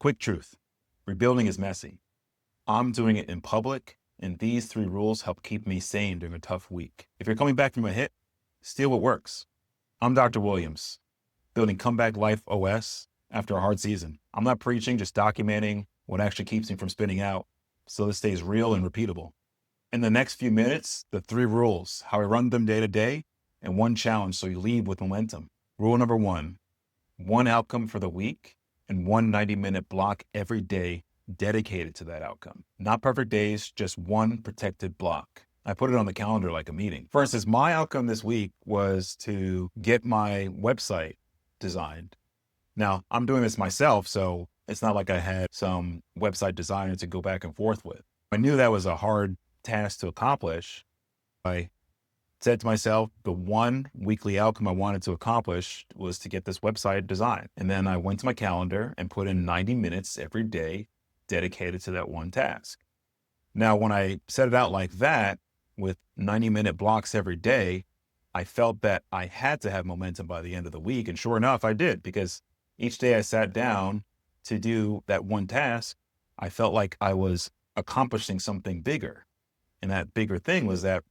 Quick truth, rebuilding is messy. I'm doing it in public, and these 3 rules help keep me sane during a tough week. If you're coming back from a hit, steal what works. I'm Dr. Williams, building Comeback Life OS after a hard season. I'm not preaching, just documenting what actually keeps me from spinning out so this stays real and repeatable. In the next few minutes, the 3 rules, how I run them day to day, and 1 challenge so you leave with momentum. Rule number 1, 1 outcome for the week and 1 90-minute block every day dedicated to that outcome. Not perfect days, just 1 protected block. I put it on the calendar like a meeting. For instance, my outcome this week was to get my website designed. Now, I'm doing this myself, so it's not like I had some website designer to go back and forth with. I knew that was a hard task to accomplish. I said to myself, the 1 weekly outcome I wanted to accomplish was to get this website designed. And then I went to my calendar and put in 90 minutes every day dedicated to that 1 task. Now, when I set it out like that with 90-minute blocks every day, I felt that I had to have momentum by the end of the week. And sure enough, I did, because each day I sat down to do that 1 task, I felt like I was accomplishing something bigger. And that bigger thing was that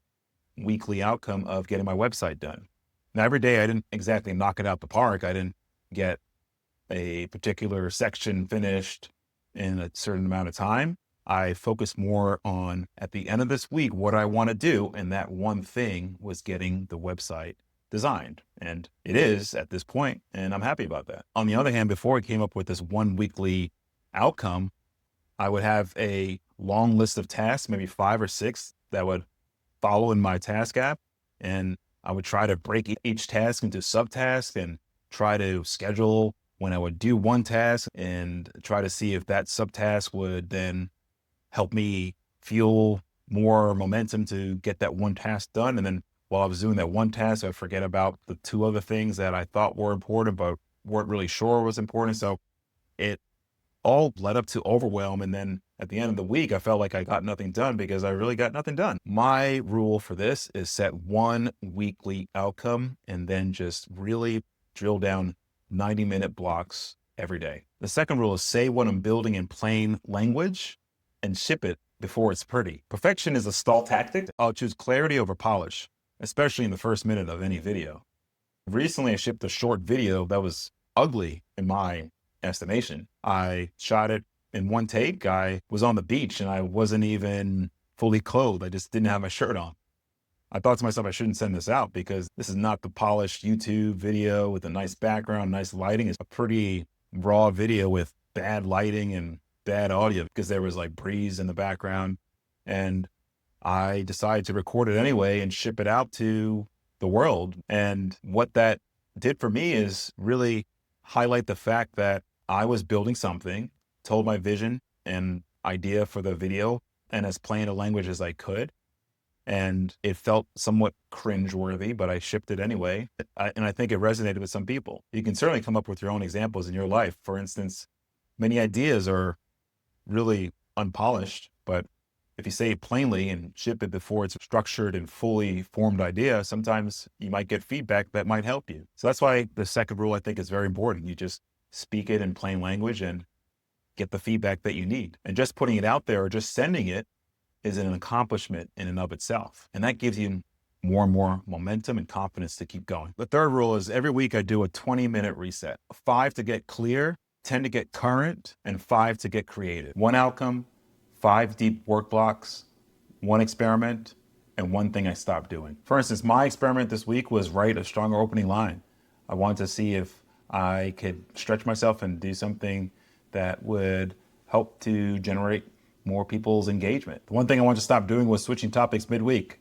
weekly outcome of getting my website done. Now, every day I didn't exactly knock it out the park. I didn't get a particular section finished in a certain amount of time. I focused more on, at the end of this week, what I want to do. And that 1 thing was getting the website designed. And it is at this point, and I'm happy about that. On the other hand, before I came up with this 1 weekly outcome, I would have a long list of tasks, maybe 5 or 6 that would follow in my task app. And I would try to break each task into subtasks and try to schedule when I would do 1 task and try to see if that subtask would then help me feel more momentum to get that 1 task done. And then while I was doing that 1 task, I'd forget about the 2 other things that I thought were important, but weren't really sure was important. So it all led up to overwhelm. And then at the end of the week, I felt like I got nothing done because I really got nothing done. My rule for this is set 1 weekly outcome and then just really drill down 90-minute blocks every day. The second rule is say what I'm building in plain language and ship it before it's pretty. Perfection is a stall tactic. I'll choose clarity over polish, especially in the first minute of any video. Recently, I shipped a short video that was ugly in my estimation. I shot it in 1 take. I was on the beach and I wasn't even fully clothed. I just didn't have my shirt on. I thought to myself, I shouldn't send this out because this is not the polished YouTube video with a nice background, nice lighting. It's a pretty raw video with bad lighting and bad audio because there was like breeze in the background. And I decided to record it anyway and ship it out to the world. And what that did for me is really highlight the fact that I was building something, told my vision and idea for the video in as plain a language as I could. And it felt somewhat cringeworthy, but I shipped it anyway. And I think it resonated with some people. You can certainly come up with your own examples in your life. For instance, many ideas are really unpolished, but if you say it plainly and ship it before it's a structured and fully formed idea, sometimes you might get feedback that might help you. So that's why the second rule I think is very important. You just speak it in plain language and get the feedback that you need. And just putting it out there or just sending it is an accomplishment in and of itself. And that gives you more and more momentum and confidence to keep going. The third rule is every week I do a 20-minute reset. 5 to get clear, 10 to get current, and 5 to get creative. 1 outcome, 5 deep work blocks, 1 experiment, and 1 thing I stopped doing. For instance, my experiment this week was write a stronger opening line. I wanted to see if I could stretch myself and do something that would help to generate more people's engagement. The 1 thing I wanted to stop doing was switching topics midweek.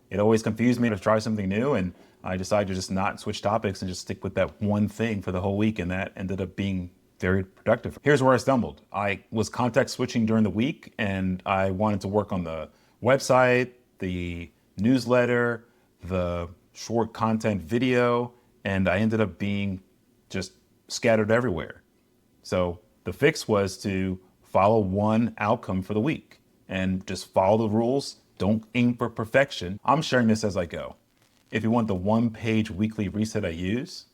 It always confused me to try something new, and I decided to just not switch topics and just stick with that 1 thing for the whole week, and that ended up being very productive. Here's where I stumbled. I was context switching during the week, and I wanted to work on the website, the newsletter, the short content video, and I ended up being just scattered everywhere. So the fix was to follow 1 outcome for the week and just follow the rules. Don't aim for perfection. I'm sharing this as I go. If you want the 1-page weekly reset I use,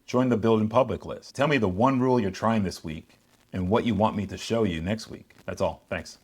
join the Build in Public list. Tell me the 1 rule you're trying this week and what you want me to show you next week. That's all. Thanks.